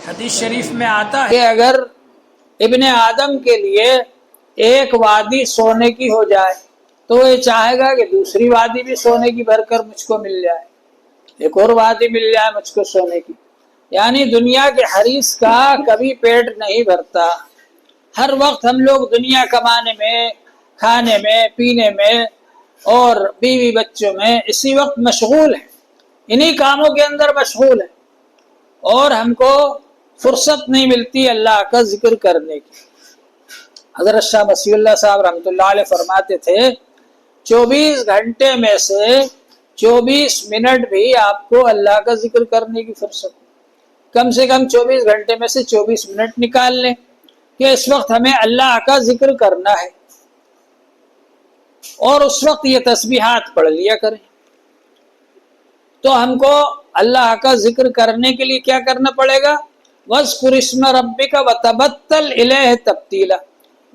حدیث شریف میں آتا ہے کہ اگر ابن آدم کے لیے ایک وادی سونے کی ہو جائے تو وہ یہ چاہے گا کہ دوسری وادی بھی سونے کی بھر کر مجھ کو مل جائے، ایک اور وادی مل جائے مجھ کو سونے کی۔ یعنی دنیا کے حریص کا کبھی پیٹ نہیں بھرتا، ہر وقت ہم لوگ دنیا کمانے میں، کھانے میں، پینے میں اور بیوی بچوں میں اسی وقت مشغول ہیں، انہی کاموں کے اندر مشغول ہیں، اور ہم کو فرصت نہیں ملتی اللہ کا ذکر کرنے کی۔ حضرت شاہ وصی اللہ صاحب رحمۃ اللہ علیہ فرماتے تھے 24 گھنٹے میں سے 24 منٹ بھی آپ کو اللہ کا ذکر کرنے کی فرصت، کم سے کم 24 گھنٹے میں سے 24 منٹ نکال لیں کہ اس وقت ہمیں اللہ کا ذکر کرنا ہے، اور اس وقت یہ تسبیحات پڑھ لیا کریں۔ تو ہم کو اللہ کا ذکر کرنے کے لیے کیا کرنا پڑے گا؟ وَاذْكُرِ اسْمَ رَبِّكَ وَتَبَتَّلْ إِلَيْهِ تَبْتِيلًا۔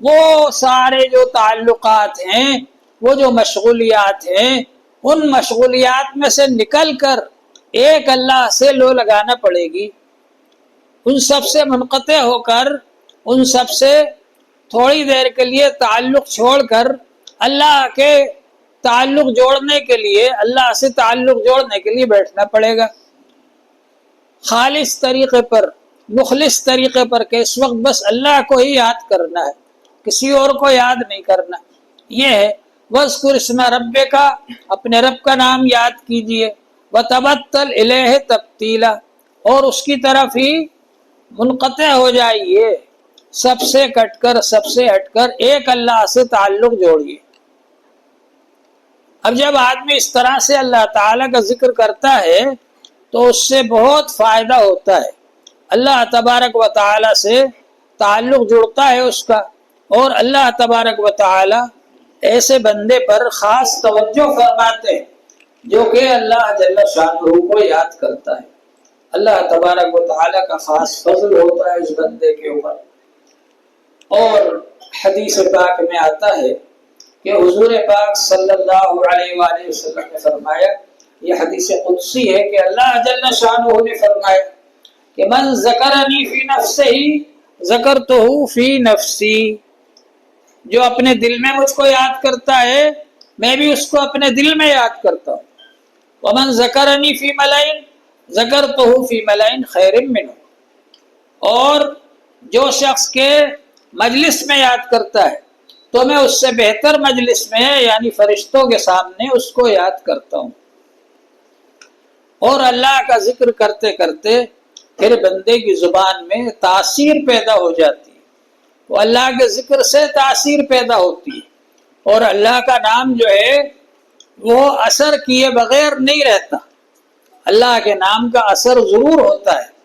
وہ سارے جو تعلقات ہیں، وہ جو مشغولیات ہیں، ان مشغولیات میں سے نکل کر ایک اللہ سے لو لگانا پڑے گی، ان سب سے منقطع ہو کر، ان سب سے تھوڑی دیر کے لیے تعلق چھوڑ کر اللہ کے تعلق جوڑنے کے لیے، اللہ سے تعلق جوڑنے کے لیے بیٹھنا پڑے گا، خالص طریقے پر، مخلص طریقے پر، کہ اس وقت بس اللہ کو ہی یاد کرنا ہے، کسی اور کو یاد نہیں کرنا۔ یہ ہے وَاذْكُرِ اسْمَ رَبِّكَ، اپنے رب کا نام یاد کیجئے، وَتَبَتَّلْ إِلَيْهِ تَبْتِيلًا، اور اس کی طرف ہی منقطع ہو جائیے، سب سے کٹ کر، سب سے ہٹ کر ایک اللہ سے تعلق جوڑیے۔ اب جب آدمی اس طرح سے اللہ تعالیٰ کا ذکر کرتا ہے تو اس سے بہت فائدہ ہوتا ہے، اللہ تبارک و تعالیٰ سے تعلق جڑتا ہے اس کا، اور اللہ تبارک و تعالیٰ ایسے بندے پر خاص توجہ فرماتے ہیں جو کہ اللہ جل شانہ کو یاد کرتا ہے۔ اللہ تبارک و تعالیٰ کا خاص فضل ہوتا ہے اس بندے کے اوپر۔ اور حدیث پاک میں آتا ہے کہ حضور پاک صلی اللہ علیہ وآلہ وسلم نے فرمایا، یہ حدیث قدسی ہے کہ اللہ جل شانہ نے فرمایا کہ من ذکرنی فی نفسہ ذکرتہ فی نفسی، جو اپنے دل میں مجھ کو یاد کرتا ہے میں بھی اس کو اپنے دل میں یاد کرتا ہوں۔ ومن ذکرنی فی ملئ ذکرتہ فی ملئ خیر منہ، اور جو شخص کے مجلس میں یاد کرتا ہے تو میں اس سے بہتر مجلس میں، یعنی فرشتوں کے سامنے اس کو یاد کرتا ہوں۔ اور اللہ کا ذکر کرتے کرتے پھر بندے کی زبان میں تاثیر پیدا ہو جاتی ہے، وہ اللہ کے ذکر سے تاثیر پیدا ہوتی ہے، اور اللہ کا نام جو ہے وہ اثر کیے بغیر نہیں رہتا، اللہ کے نام کا اثر ضرور ہوتا ہے۔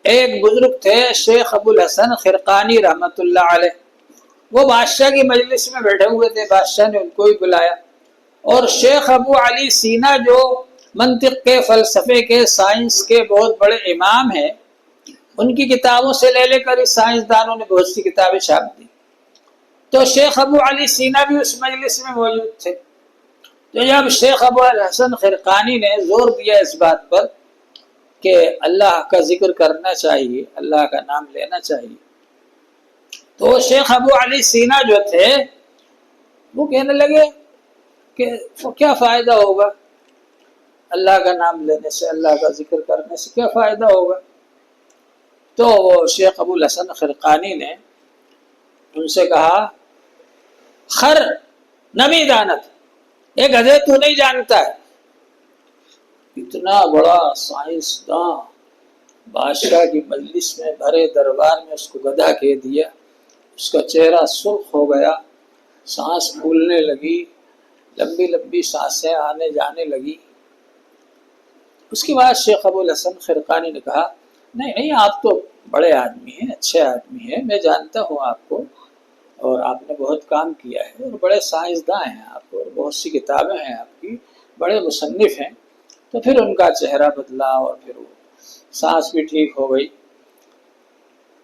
ایک بزرگ تھے شیخ ابو الحسن خرقانی رحمۃ اللہ علیہ، وہ بادشاہ کی مجلس میں بیٹھے ہوئے تھے، بادشاہ نے ان کو ہی بلایا، اور شیخ ابو علی سینا جو منطق کے، فلسفے کے، سائنس کے بہت بڑے امام ہیں، ان کی کتابوں سے لے کر اس سائنسدانوں نے بہت سی کتابیں چھاپ دی، تو شیخ ابو علی سینا بھی اس مجلس میں موجود تھے۔ تو جب شیخ ابو الحسن خرقانی نے زور دیا اس بات پر کہ اللہ کا ذکر کرنا چاہیے، اللہ کا نام لینا چاہیے، تو شیخ ابو علی سینا جو تھے وہ کہنے لگے کہ کیا فائدہ ہوگا اللہ کا نام لینے سے، اللہ کا ذکر کرنے سے کیا فائدہ ہوگا؟ تو وہ شیخ ابو الحسن خرقانی نے ان سے کہا، خر نبی دانت، ایک گدھے تو نہیں جانتا ہے، اتنا بڑا سائنسداں بادشاہ کی مجلس میں، بھرے دربار میں اس کو گدھا کہہ دیا، اس کا چہرہ سرخ ہو گیا، سانس پھولنے لگی، لمبی لمبی سانسیں آنے جانے لگی۔ اس کے بعد شیخ ابو الحسن خرقانی نے کہا، نہیں آپ تو بڑے آدمی ہیں، اچھے آدمی ہیں، میں جانتا ہوں آپ کو، اور آپ نے بہت کام کیا ہے، اور بڑے سائنسداں ہیں آپ، اور بہت سی کتابیں ہیں آپ کی، بڑے مصنف ہیں۔ تو پھر ان کا چہرہ بدلا اور پھر وہ سانس بھی ٹھیک ہو گئی۔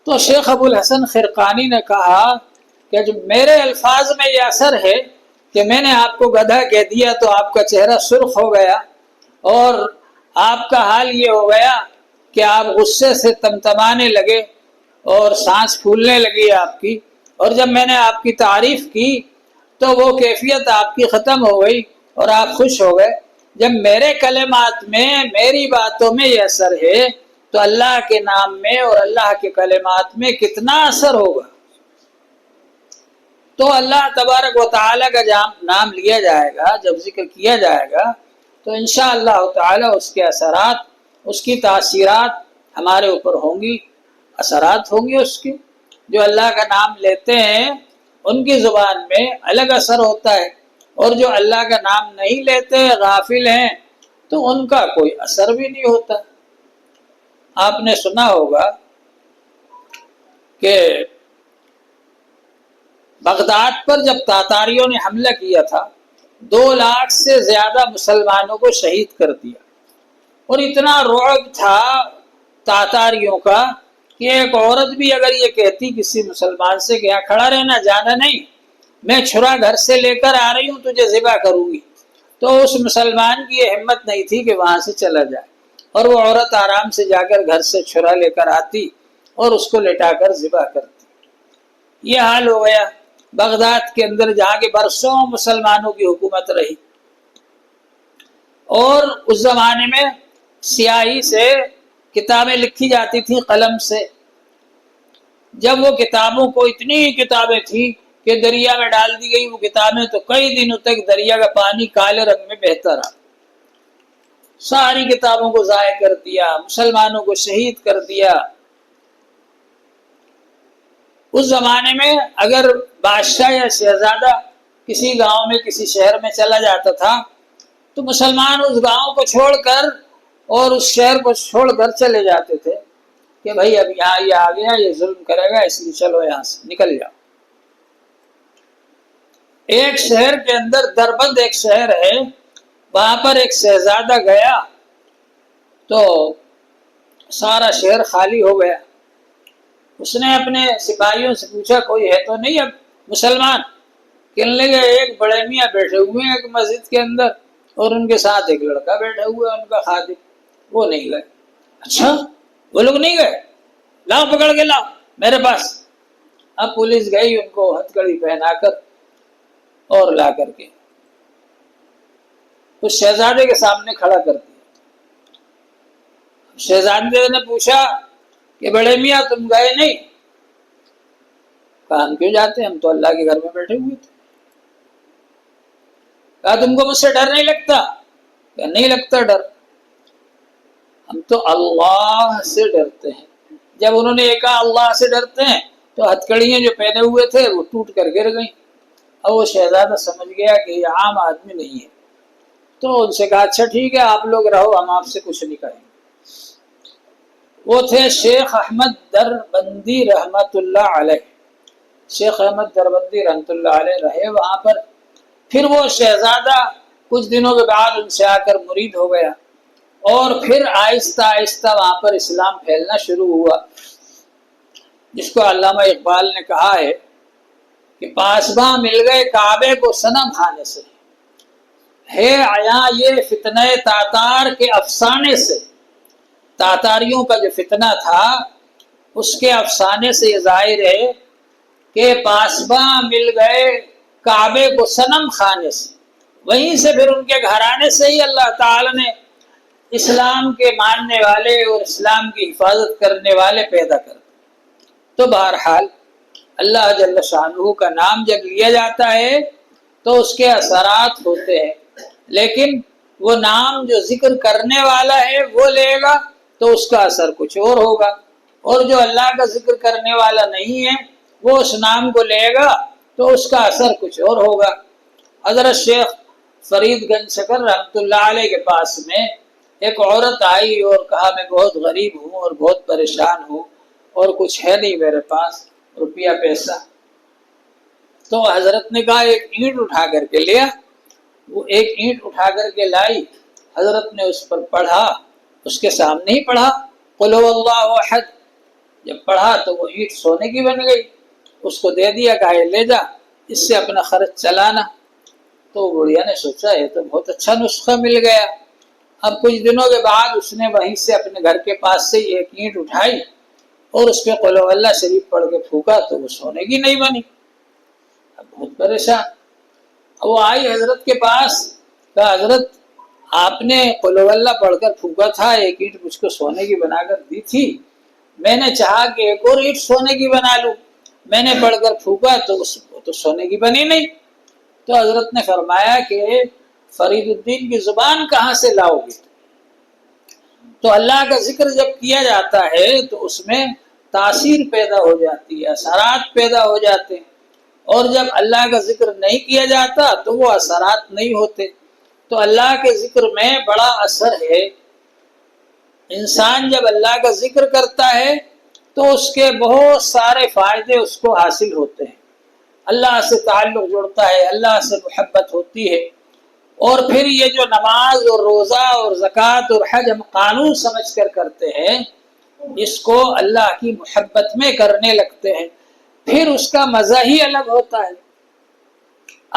تو شیخ ابو الحسن خرقانی نے کہا کہ جو میرے الفاظ میں یہ اثر ہے کہ میں نے آپ کو گدھا کہہ دیا تو آپ کا چہرہ سرخ ہو گیا، اور آپ کا حال یہ ہو گیا کہ آپ غصے سے تمتمانے لگے اور سانس پھولنے لگی آپ کی، اور جب میں نے آپ کی تعریف کی تو وہ کیفیت آپ کی ختم ہو گئی اور آپ خوش ہو گئے۔ جب میرے کلمات میں، میری باتوں میں یہ اثر ہے تو اللہ کے نام میں اور اللہ کے کلمات میں کتنا اثر ہوگا۔ تو اللہ تبارک و تعالیٰ کا نام لیا جائے گا، جب ذکر کیا جائے گا تو انشاءاللہ تعالیٰ اس کے اثرات، اس کی تاثیرات ہمارے اوپر ہوں گی، اثرات ہوں گی اس کی۔ جو اللہ کا نام لیتے ہیں ان کی زبان میں الگ اثر ہوتا ہے، اور جو اللہ کا نام نہیں لیتے، غافل ہیں، تو ان کا کوئی اثر بھی نہیں ہوتا۔ آپ نے سنا ہوگا کہ بغداد پر جب تاتاریوں نے حملہ کیا تھا 2 لاکھ سے زیادہ مسلمانوں کو شہید کر دیا، اور اتنا رعب تھا تاتاریوں کا کہ ایک عورت بھی اگر یہ کہتی کسی مسلمان سے کہ یہاں کھڑا رہنا، جانا نہیں، میں چھرا گھر سے لے کر آ رہی ہوں، تجھے ذبح کروں گی، تو اس مسلمان کی یہ ہمت نہیں تھی کہ وہاں سے چلا جائے، اور وہ عورت آرام سے جا کر گھر سے چھرا لے کر آتی اور اس کو لٹا کر ذبح کرتی۔ یہ حال ہو گیا بغداد کے اندر، جہاں کے برسوں مسلمانوں کی حکومت رہی، اور اس زمانے میں سیاہی سے کتابیں لکھی جاتی تھیں، قلم سے۔ جب وہ کتابوں کو، اتنی کتابیں تھیں کہ دریا میں ڈال دی گئی وہ کتابیں، تو کئی دنوں تک دریا کا پانی کالے رنگ میں بہتا رہا۔ ساری کتابوں کو ضائع کر دیا، مسلمانوں کو شہید کر دیا۔ اس زمانے میں اگر بادشاہ یا شہزادہ کسی گاؤں میں، کسی شہر میں چلا جاتا تھا تو مسلمان اس گاؤں کو چھوڑ کر اور اس شہر کو چھوڑ کر چلے جاتے تھے کہ بھائی اب یہاں یہ آ گیا، یہ ظلم کرے گا، اس لیے چلو یہاں سے نکل جاؤ۔ ایک شہر کے اندر، دربند ایک شہر ہے، وہاں پر ایک شہزادہ گیا تو سارا شہر خالی ہو گیا۔ اس نے اپنے سپاہیوں سے پوچھا کوئی ہے تو نہیں اب مسلمان؟ کہنے لگے ایک بڑے میاں بیٹھے ہوئے ہیں ایک مسجد کے اندر، اور ان کے ساتھ ایک لڑکا بیٹھا ہوا ہے ان کا خادم، وہ نہیں گئے۔ اچھا وہ لوگ نہیں گئے؟ لاؤ پکڑ کے لاؤ میرے پاس۔ اب پولیس گئی ان کو ہتھ کڑی پہنا کر اور لا کر کے اس شہزادے کے سامنے کھڑا کر دیا۔ شہزادے نے پوچھا کہ بڑے میاں تم گئے نہیں؟ کہا ہم کیوں جاتے، ہم تو اللہ کے گھر میں بیٹھے ہوئے تھے۔ کہا تم کو مجھ سے ڈر نہیں لگتا؟ کہ نہیں لگتا ڈر، ہم تو اللہ سے ڈرتے ہیں۔ جب انہوں نے کہا اللہ سے ڈرتے ہیں تو ہتھکڑیاں جو پہنے ہوئے تھے وہ ٹوٹ کر گر گئیں۔ اب وہ شہزادہ سمجھ گیا کہ یہ عام آدمی نہیں ہے، تو ان سے کہا اچھا ٹھیک ہے آپ لوگ رہو، ہم آپ سے کچھ نہیں کہیں گے۔ وہ تھے شیخ احمد دربندی رحمت اللہ علیہ۔ شیخ احمد دربندی رحمت اللہ علیہ رہے وہاں پر۔ پھر وہ شہزادہ کچھ دنوں کے بعد ان سے آ کر مرید ہو گیا، اور پھر آہستہ آہستہ وہاں پر اسلام پھیلنا شروع ہوا، جس کو علامہ اقبال نے کہا ہے کہ پاسباں مل گئے کعبے کو صنم خانے سے، ہے عیاں یہ فتنہ تاتار کے افسانے سے۔ تاتاریوں کا جو فتنہ تھا اس کے افسانے سے یہ ظاہر ہے کہ پاسباں مل گئے کعبے کو صنم خانے سے۔ وہیں سے پھر ان کے گھرانے سے ہی اللہ تعالی نے اسلام کے ماننے والے اور اسلام کی حفاظت کرنے والے پیدا کر دیے۔ تو بہرحال اللہ جل شانہ کا نام جب لیا جاتا ہے تو اس کے اثرات ہوتے ہیں، لیکن وہ نام جو ذکر کرنے والا ہے وہ لے گا تو اس کا اثر کچھ اور ہوگا، اور جو اللہ کا ذکر کرنے والا نہیں ہے وہ اس نام کو لے گا تو اس کا اثر کچھ اور ہوگا۔ حضرت شیخ فرید گنج شکر رحمۃ اللہ علیہ کے پاس میں ایک عورت آئی اور کہا میں بہت غریب ہوں اور بہت پریشان ہوں اور کچھ ہے نہیں میرے پاس روپیہ پیسہ۔ تو حضرت نے کہا ایک اینٹ اٹھا کر کے لیا۔ وہ ایک اینٹ اٹھا کر کے لائی، حضرت نے اس پر پڑھا، اس کے سامنے ہی پڑھا قل هو اللہ احد۔ جب پڑھا تو وہ اینٹ سونے کی بن گئی، اس کو دے دیا، کہا یہ لے جا، اس سے اپنا خرچ چلانا۔ تو بڑھیا نے سوچا یہ تو بہت اچھا نسخہ مل گیا، اب کچھ دنوں کے بعد اس نے وہیں سے اپنے گھر کے پاس سے ایک اینٹ اٹھائی اور اس پہ قل ہو اللہ شریف پڑھ کے پھونکا تو وہ سونے کی نہیں بنی۔ اب بہت پریشان، وہ آئی حضرت کے پاس، کہا حضرت آپ نے قل ہو اللہ پڑھ کر پھونکا تھا، ایک اینٹ مجھ کو سونے کی بنا کر دی تھی، میں نے چاہا کہ ایک اور اینٹ سونے کی بنا لوں، میں نے پڑھ کر پھونکا تو سونے کی بنی نہیں۔ تو حضرت نے فرمایا کہ فرید الدین کی زبان کہاں سے لاؤ گے؟ تو اللہ کا ذکر جب کیا جاتا ہے تو اس میں تاثیر پیدا ہو جاتی ہے، اثرات پیدا ہو جاتے ہیں، اور جب اللہ کا ذکر نہیں کیا جاتا تو وہ اثرات نہیں ہوتے۔ تو اللہ کے ذکر میں بڑا اثر ہے، انسان جب اللہ کا ذکر کرتا ہے تو اس کے بہت سارے فائدے اس کو حاصل ہوتے ہیں، اللہ سے تعلق جڑتا ہے، اللہ سے محبت ہوتی ہے، اور پھر یہ جو نماز اور روزہ اور زکوٰۃ اور حج ہم قانون سمجھ کر کرتے ہیں، اس کو اللہ کی محبت میں کرنے لگتے ہیں، پھر اس کا مزہ ہی الگ ہوتا ہے۔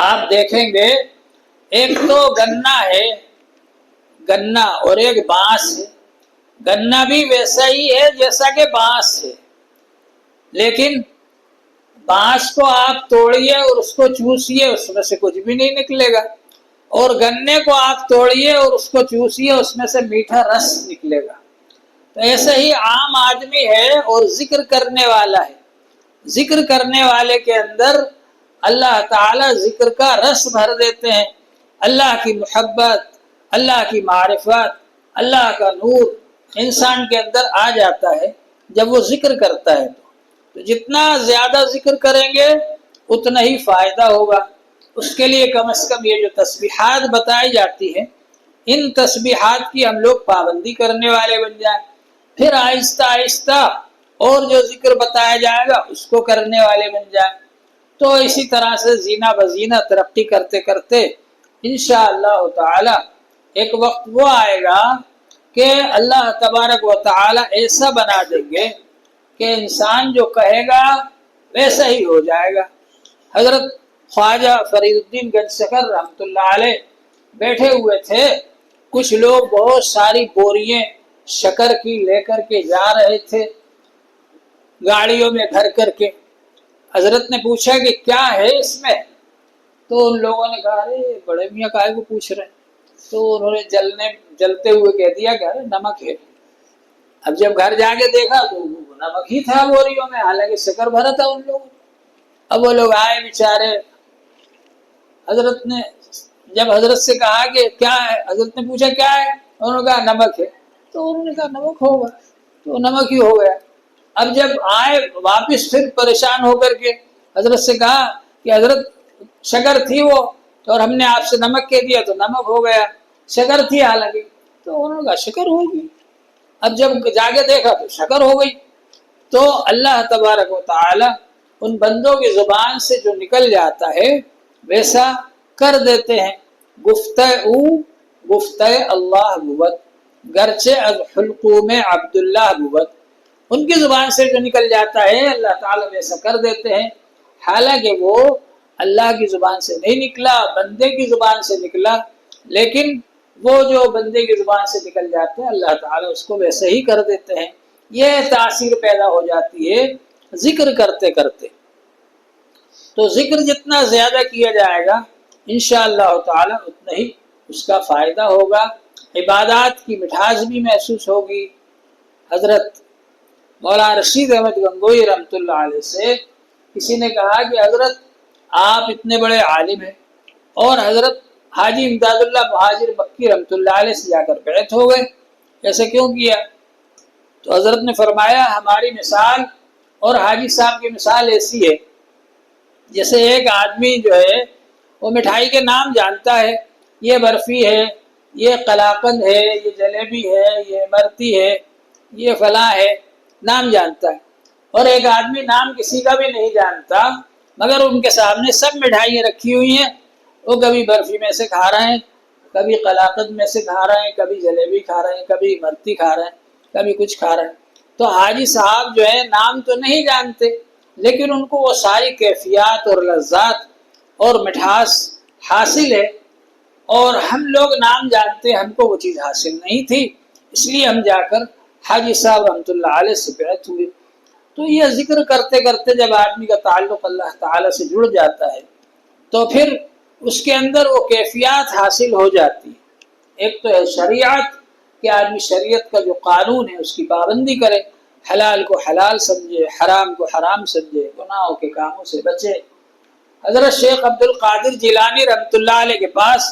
آپ دیکھیں گے ایک تو گنا ہے، گنا، اور ایک بانس ہے۔ گنا بھی ویسا ہی ہے جیسا کہ بانس ہے، لیکن بانس کو آپ توڑیے اور اس کو چوسیے، اس میں سے کچھ بھی نہیں نکلے گا، اور گنے کو آپ توڑیے اور اس کو چوسیے، اس میں سے میٹھا رس نکلے گا۔ تو ایسے ہی عام آدمی ہے اور ذکر کرنے والا ہے، ذکر کرنے والے کے اندر اللہ تعالی ذکر کا رس بھر دیتے ہیں، اللہ کی محبت، اللہ کی معرفت، اللہ کا نور انسان کے اندر آ جاتا ہے جب وہ ذکر کرتا ہے۔ تو جتنا زیادہ ذکر کریں گے اتنا ہی فائدہ ہوگا۔ اس کے لیے کم از کم یہ جو تسبیحات بتائی جاتی ہیں، ان تسبیحات کی ہم لوگ پابندی کرنے والے بن جائیں، پھر آہستہ آہستہ اور جو ذکر بتایا جائے گا اس کو کرنے والے بن جائیں۔ تو اسی طرح سے زینہ بزینہ ترقی کرتے کرتے انشاءاللہ تعالی ایک وقت وہ آئے گا کہ اللہ تبارک و تعالی ایسا بنا دیں گے کہ انسان جو کہے گا ویسا ہی ہو جائے گا۔ حضرت خواجہ فرید الدین گنج سکر رحمۃ اللہ علیہ بیٹھے ہوئے تھے، کچھ لوگ بہت ساری بوریاں شکر کی لے کر کے جا رہے تھے گاڑیوں میں بھر کر کے۔ حضرت نے پوچھا کہ کیا ہے اس میں؟ تو ان لوگوں نے کہا ارے بڑے میاں کائے کو پوچھ رہے ہیں؟ تو انہوں نے جلتے ہوئے کہہ دیا کہ ارے نمک ہے۔ اب جب گھر جا کے دیکھا تو نمک ہی تھا بوریوں میں، حالانکہ شکر بھرا تھا ان لوگوں۔ اب وہ لوگ آئے بیچارے، حضرت نے جب حضرت سے کہا کہ کیا ہے، حضرت نے پوچھا کیا ہے، انہوں نے کہا نمک ہے۔ تو انہوں نے کہا نمک ہوگا، تو نمک ہی ہو گیا۔ اب جب آئے واپس پھر پریشان ہو کر کے حضرت سے کہا کہ حضرت شکر تھی وہ، اور ہم نے آپ سے نمک کہہ دیا تو نمک ہو گیا، شکر تھی حالانکہ۔ تو انہوں نے کہا شکر ہوگی۔ اب جب جا کے دیکھا تو شکر ہو گئی۔ تو اللہ تبارک و تعالی ان بندوں کی زبان سے جو نکل جاتا ہے ویسا کر دیتے ہیں۔ گفتہ اللہ بود گرچہ از حلقوم عبداللہ بود، ان کی زبان سے جو نکل جاتا ہے اللہ تعالیٰ ویسا کر دیتے ہیں، حالانکہ وہ اللہ کی زبان سے نہیں نکلا، بندے کی زبان سے نکلا، لیکن وہ جو بندے کی زبان سے نکل جاتے ہیں اللہ تعالیٰ اس کو ویسے ہی کر دیتے ہیں۔ یہ تاثیر پیدا ہو جاتی ہے ذکر کرتے کرتے۔ تو ذکر جتنا زیادہ کیا جائے گا انشاءاللہ تعالی اتنا ہی اس کا فائدہ ہوگا، عبادات کی مٹھاس بھی محسوس ہوگی۔ حضرت مولانا رشید احمد گنگوئی رحمۃ اللہ علیہ سے کسی نے کہا کہ حضرت آپ اتنے بڑے عالم ہیں، اور حضرت حاجی امداد اللہ مہاجر مکی رحمۃ اللہ علیہ سے جا کر بیعت ہو گئے، ایسے کیوں کیا؟ تو حضرت نے فرمایا ہماری مثال اور حاجی صاحب کی مثال ایسی ہے جیسے ایک آدمی جو ہے وہ مٹھائی کے نام جانتا ہے، یہ برفی ہے، یہ قلاقند ہے، یہ جلیبی ہے، یہ امرتی ہے، یہ فلاں ہے، نام جانتا ہے، اور ایک آدمی نام کسی کا بھی نہیں جانتا مگر ان کے سامنے سب مٹھائیاں رکھی ہوئی ہیں، وہ کبھی برفی میں سے کھا رہے ہیں، کبھی قلاقند میں سے کھا رہے ہیں، کبھی جلیبی کھا رہے ہیں، کبھی امرتی کھا رہے ہیں، کبھی کچھ کھا رہے ہیں۔ تو حاجی صاحب جو ہے نام تو نہیں جانتے لیکن ان کو وہ ساری کیفیات اور لذات اور مٹھاس حاصل ہے۔ اور ہم لوگ نام جانتے، ہم کو وہ چیز حاصل نہیں تھی، اس لیے ہم جا کر حاجی صاحب رحمۃ اللہ علیہ سے بیعت ہوئے۔ تو یہ ذکر کرتے کرتے جب آدمی کا تعلق اللہ تعالیٰ سے جڑ جاتا ہے تو پھر اس کے اندر وہ کیفیات حاصل ہو جاتی ہے۔ ایک تو ہے شریعت کہ آدمی شریعت کا جو قانون ہے اس کی پابندی کرے، حلال کو حلال سمجھے، حرام کو حرام سمجھے، گناہوں کے کاموں سے بچے۔ حضرت شیخ عبد القادر جیلانی رحمۃ اللہ علیہ کے پاس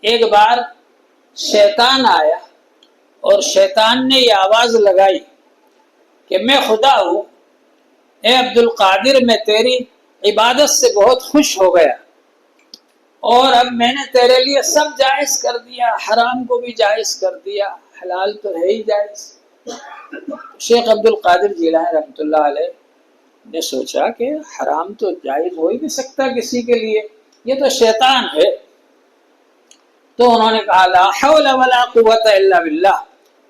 ایک بار شیطان آیا اور شیطان نے یہ آواز لگائی کہ میں خدا ہوں، اے عبد القادر میں تیری عبادت سے بہت خوش ہو گیا اور اب میں نے تیرے لیے سب جائز کر دیا، حرام کو بھی جائز کر دیا، حلال تو ہے ہی جائز۔ شیخ عبد القادر جیلانی رحمۃ اللہ علیہ نے سوچا کہ حرام تو جائز ہو ہی نہیں سکتا کسی کے لیے، یہ تو شیطان ہے۔ تو انہوں نے کہا لا حول ولا قوت الا باللہ،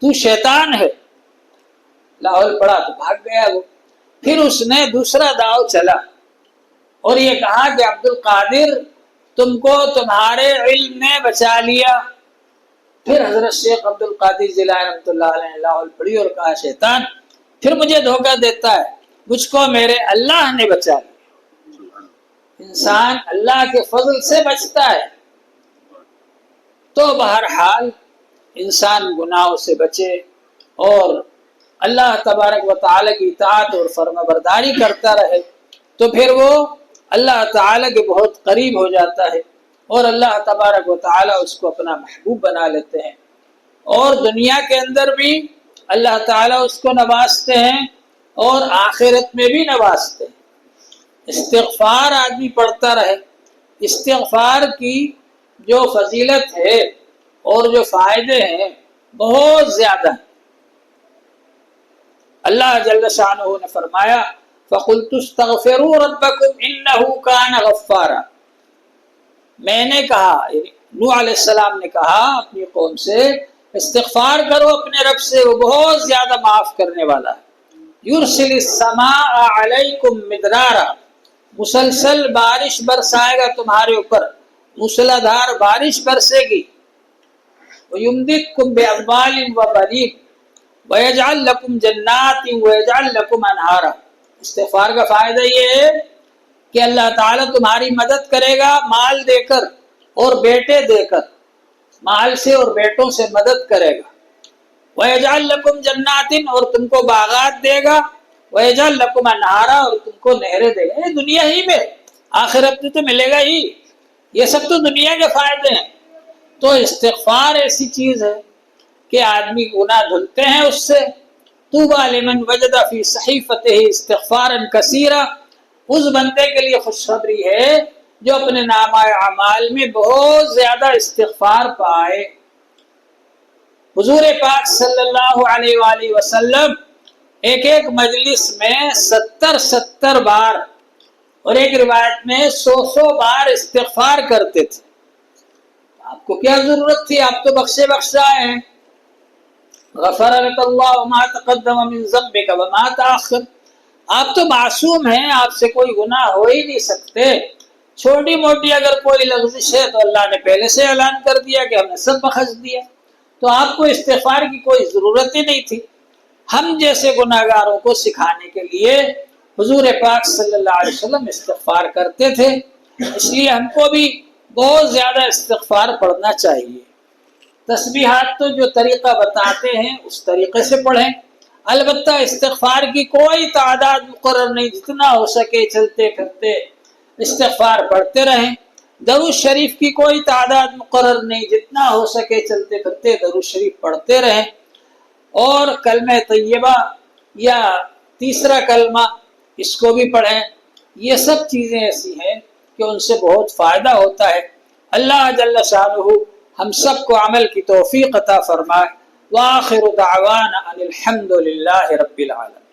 تو شیطان ہے۔ لاہور پڑا تو بھاگ گیا وہ۔ پھر اس نے دوسرا داؤ چلا اور یہ کہا کہ عبد القادر تم کو تمہارے علم نے بچا لیا۔ پھر حضرت شیخ عبد القادر جیلانی رحمۃ اللہ علیہ نے لاہور پڑھی اور کہا شیطان پھر مجھے دھوکہ دیتا ہے، مجھ کو میرے اللہ نے بچا لیا۔ انسان اللہ کے فضل سے بچتا ہے۔ تو بہرحال انسان گناہوں سے بچے اور اللہ تبارک و تعالیٰ کی اطاعت اور فرما برداری کرتا رہے تو پھر وہ اللہ تعالیٰ کے بہت قریب ہو جاتا ہے اور اللہ تبارک و تعالیٰ اس کو اپنا محبوب بنا لیتے ہیں، اور دنیا کے اندر بھی اللہ تعالیٰ اس کو نوازتے ہیں اور آخرت میں بھی نوازتے ہیں۔ استغفار آدمی پڑھتا رہے، استغفار کی جو فضیلت ہے اور جو فائدے ہیں بہت زیادہ ہیں۔ اللہ جل شانہ نے فرمایا فَقُلْتُ اسْتَغْفِرُوا رَبَّكُمْ إِنَّهُ كَانَ غَفَّارًا، میں نے کہا، نوح علیہ السلام نے کہا اپنی قوم سے استغفار کرو اپنے رب سے، وہ بہت زیادہ معاف کرنے والا ہے۔ یرسل السماء علیکم مدرارا، مسلسل بارش برسائے گا تمہارے اوپر، موسلادھار بارش برسے گی۔ وَيُمْدِدْكُمْ بِأَمْوَالٍ وَبَنِينَ وَيَجْعَلْ لَكُمْ جَنَّاتٍ وَيَجْعَلْ لَكُمْ أَنْهَارًا۔ استغفار کا فائدہ یہ ہے کہ اللہ تعالیٰ تمہاری مدد کرے گا مال دے کر اور بیٹے دے کر، مال سے اور بیٹوں سے مدد کرے گا۔ وَيَجْعَلْ لَكُمْ جَنَّاتٍ، اور تم کو باغات دے گا، وَيَجْعَلْ لَكُمْ أَنْهَارًا، اور تم کو نہریں دے گا۔ یہ دنیا ہی میں، آخرت میں تو ملے گا ہی، یہ سب تو دنیا کے فائدے ہیں۔ تو استغفار ایسی چیز ہے کہ آدمی گناہ دھلتے ہیں اس سے۔ طوبیٰ لمن وجد فی صحیفتہ استغفارا کثیرا، اس بندے کے لیے خوشخبری ہے جو اپنے نامہ اعمال میں بہت زیادہ استغفار پائے۔ حضور پاک صلی اللہ علیہ وآلہ وسلم ایک مجلس میں 70 بار اور ایک روایت میں 100 بار استغفار کرتے تھے۔ آپ کو کیا ضرورت تھی؟ آپ تو بخشے بخشائے ہیں۔ غفر لک اللہ ما تقدم من ذنبک وما تأخر، آپ تو معصوم ہیں، آپ سے کوئی گناہ ہو ہی نہیں سکتے۔ چھوٹی موٹی اگر کوئی لغزش ہے تو اللہ نے پہلے سے اعلان کر دیا کہ ہم نے سب بخش دیا، تو آپ کو استغفار کی کوئی ضرورت ہی نہیں تھی۔ ہم جیسے گناہ گاروں کو سکھانے کے لیے حضور پاک صلی اللہ علیہ وسلم استغفار کرتے تھے، اس لیے ہم کو بھی بہت زیادہ استغفار پڑھنا چاہیے۔ تسبیحات تو جو طریقہ بتاتے ہیں اس طریقے سے پڑھیں، البتہ استغفار کی کوئی تعداد مقرر نہیں، جتنا ہو سکے چلتے پھرتے استغفار پڑھتے رہیں۔ درود شریف کی کوئی تعداد مقرر نہیں، جتنا ہو سکے چلتے پھرتے درود شریف پڑھتے رہیں، اور کلمہ طیبہ یا تیسرا کلمہ اس کو بھی پڑھیں۔ یہ سب چیزیں ایسی ہیں کہ ان سے بہت فائدہ ہوتا ہے۔ اللہ جل شانہ ہم سب کو عمل کی توفیق عطا فرمائے۔ وآخر دعوانا ان الحمد للہ رب العالمین۔